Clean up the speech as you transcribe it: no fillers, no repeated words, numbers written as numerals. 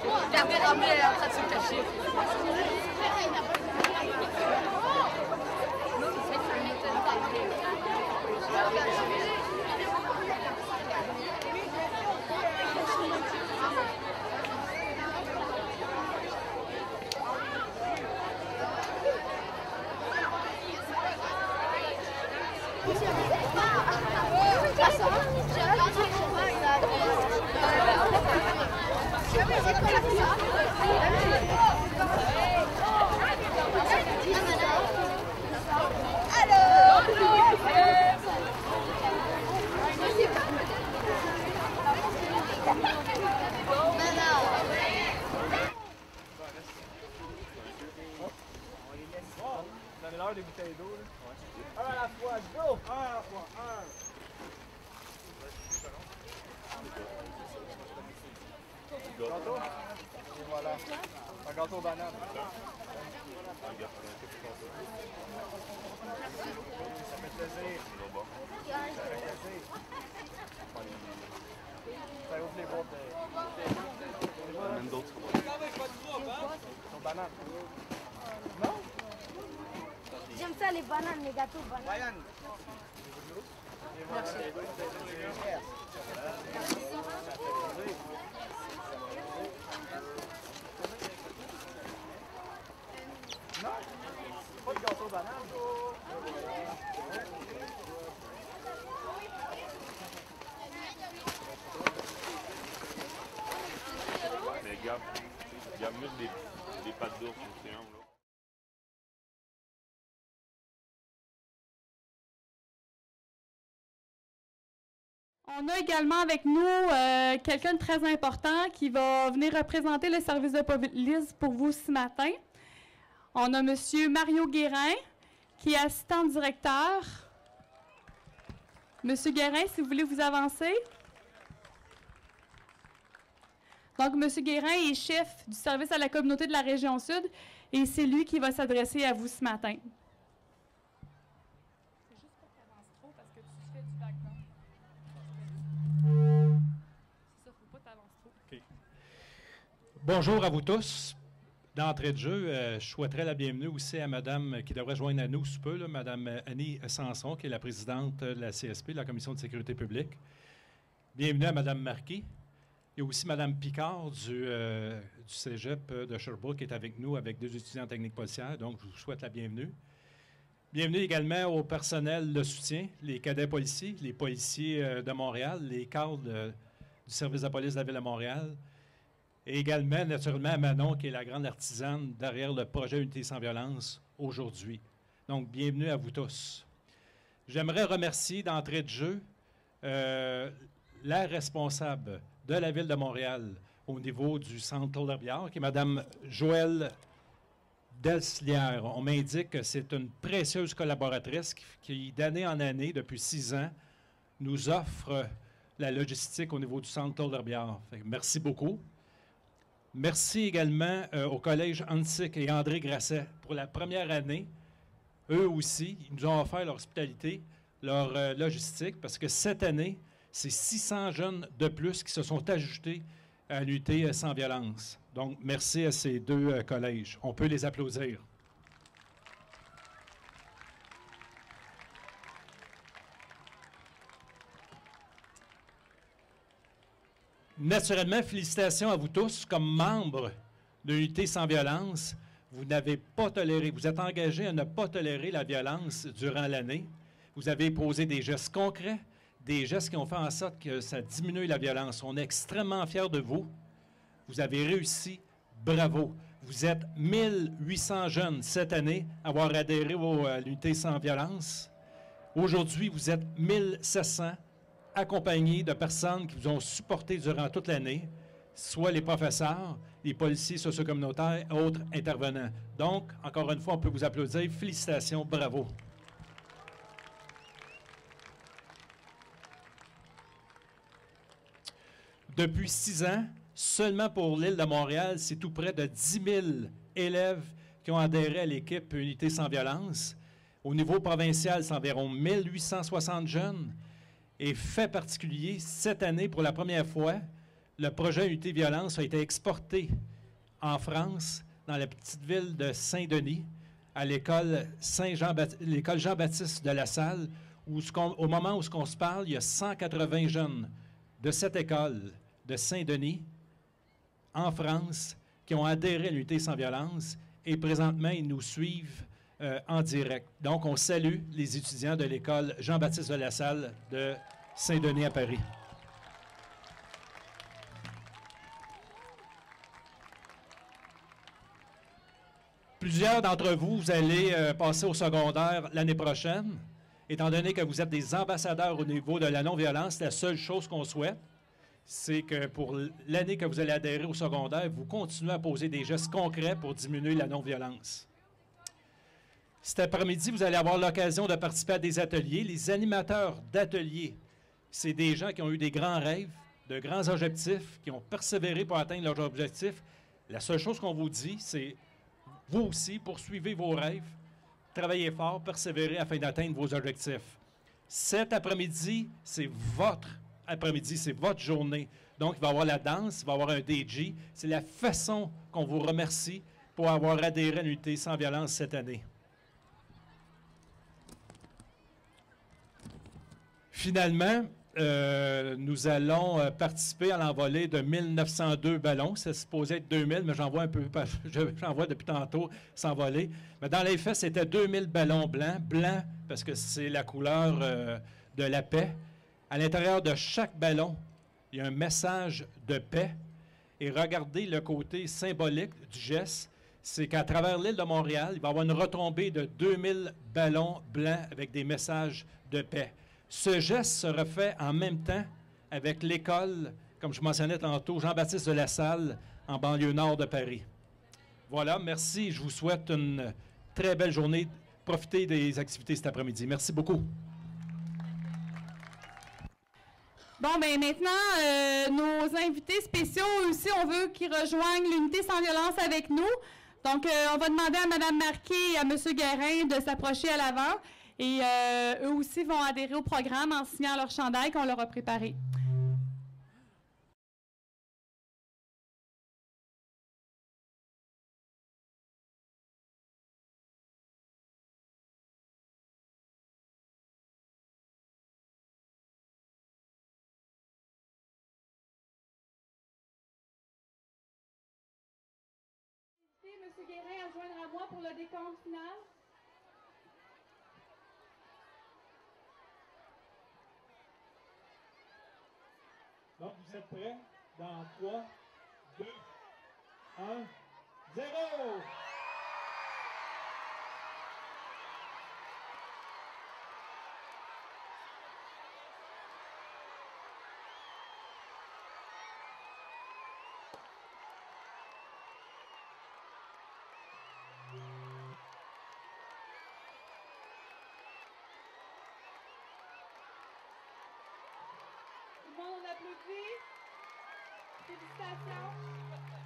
Regardez Ramé en train de se cacher. Donnez-leur des bouteilles d'eau. Un à la fois, go! Un à la fois, un. Gâteau? Et voilà. Un gâteau aux bananes. Ça fait plaisir. Ça fait plaisir. Ça ouvre les boîtes de... Même d'autres. Aux bananes. Non? J'aime ça les bananes, les gâteaux bananes. Ryan. Merci. Non? Pas de gâteau banane. Mais garde mieux des pâtes d'ours au crayon, là. On a également avec nous quelqu'un de très important qui va venir représenter le service de police pour vous ce matin. On a M. Mario Guérin, qui est assistant directeur. M. Guérin, si vous voulez vous avancer. Donc, M. Guérin est chef du service à la communauté de la région Sud et c'est lui qui va s'adresser à vous ce matin. C'est juste pour que tu avances trop parce que tu fais du background. C'est ça, faut pas t'avancer trop. Okay. Bonjour à vous tous. D'entrée de jeu, je souhaiterais la bienvenue aussi à Madame qui devrait joindre à nous sous peu, là, Madame Annie Sanson, qui est la présidente de la CSP, de la Commission de sécurité publique. Bienvenue à Madame Marquis. Il y a aussi Mme Picard du Cégep de Sherbrooke qui est avec nous, avec 2 étudiants en technique policière. Donc, je vous souhaite la bienvenue. Bienvenue également au personnel de soutien, les cadets policiers, les policiers de Montréal, les cadres du service de police de la Ville de Montréal. Et également, naturellement, à Manon, qui est la grande artisane derrière le projet Unité sans violence aujourd'hui. Donc, bienvenue à vous tous. J'aimerais remercier d'entrée de jeu la responsable de la Ville de Montréal au niveau du centre Claude Robillard, qui est Mme Joëlle Delslière. On m'indique que c'est une précieuse collaboratrice qui, d'année en année, depuis 6 ans, nous offre la logistique au niveau du centre Claude Robillard. Merci beaucoup. Merci également au Collège Antique et André Grasset pour la première année. Eux aussi, ils nous ont offert leur hospitalité, leur logistique, parce que cette année, c'est 600 jeunes de plus qui se sont ajoutés à l'unité sans violence. Donc, merci à ces 2 collèges. On peut les applaudir. Naturellement, félicitations à vous tous comme membres de l'unité sans violence. Vous n'avez pas toléré, vous êtes engagés à ne pas tolérer la violence durant l'année. Vous avez posé des gestes concrets, des gestes qui ont fait en sorte que ça diminue la violence. On est extrêmement fiers de vous. Vous avez réussi. Bravo. Vous êtes 1800 jeunes cette année à avoir adhéré à l'unité sans violence. Aujourd'hui, vous êtes 1700 accompagnés de personnes qui vous ont supporté durant toute l'année, soit les professeurs, les policiers socio-communautaires, autres intervenants. Donc, encore une fois, on peut vous applaudir. Félicitations. Bravo. Depuis 6 ans, seulement pour l'île de Montréal, c'est tout près de 10 000 élèves qui ont adhéré à l'équipe Unité sans violence. Au niveau provincial, c'est environ 1860 jeunes. Et fait particulier, cette année, pour la première fois, le projet Unité Violence a été exporté en France, dans la petite ville de Saint-Denis, à l'école l'école Jean-Baptiste de La Salle, où au moment où on se parle, il y a 180 jeunes de cette école de Saint-Denis, en France, qui ont adhéré à l'Unité sans violence, et présentement, ils nous suivent en direct. Donc, on salue les étudiants de l'école Jean-Baptiste de La Salle de Saint-Denis à Paris. Plusieurs d'entre vous, vous allez passer au secondaire l'année prochaine. Étant donné que vous êtes des ambassadeurs au niveau de la non-violence, la seule chose qu'on souhaite, c'est que pour l'année que vous allez adhérer au secondaire, vous continuez à poser des gestes concrets pour diminuer la non-violence. Cet après-midi, vous allez avoir l'occasion de participer à des ateliers. Les animateurs d'ateliers, c'est des gens qui ont eu des grands rêves, de grands objectifs, qui ont persévéré pour atteindre leurs objectifs. La seule chose qu'on vous dit, c'est vous aussi, poursuivez vos rêves, travaillez fort, persévérez afin d'atteindre vos objectifs. Cet après-midi, c'est votre après-midi, c'est votre journée. Donc, il va y avoir la danse, il va y avoir un DJ. C'est la façon qu'on vous remercie pour avoir adhéré à l'Unité sans violence cette année. Finalement, nous allons participer à l'envolée de 1902 ballons. C'est supposé être 2000, mais j'en vois un peu, j'en vois depuis tantôt s'envoler. Mais dans les faits, c'était 2000 ballons blancs. Blanc, parce que c'est la couleur de la paix. À l'intérieur de chaque ballon, il y a un message de paix. Et regardez le côté symbolique du geste. C'est qu'à travers l'île de Montréal, il va y avoir une retombée de 2000 ballons blancs avec des messages de paix. Ce geste se refait en même temps avec l'école, comme je mentionnais tantôt, Jean-Baptiste de La Salle, en banlieue nord de Paris. Voilà, merci. Je vous souhaite une très belle journée. Profitez des activités cet après-midi. Merci beaucoup. Bon, bien maintenant, nos invités spéciaux aussi, on veut qu'ils rejoignent l'Unité sans violence avec nous. Donc, on va demander à Mme Marquet et à M. Guérin de s'approcher à l'avant. Et eux aussi vont adhérer au programme en signant leur chandail qu'on leur a préparé. M. Guérin à joindre à moi pour le décompte final. Donc, vous êtes prêts? Dans 3, 2, 1, 0! Tout le monde, on applaudit. Félicitations.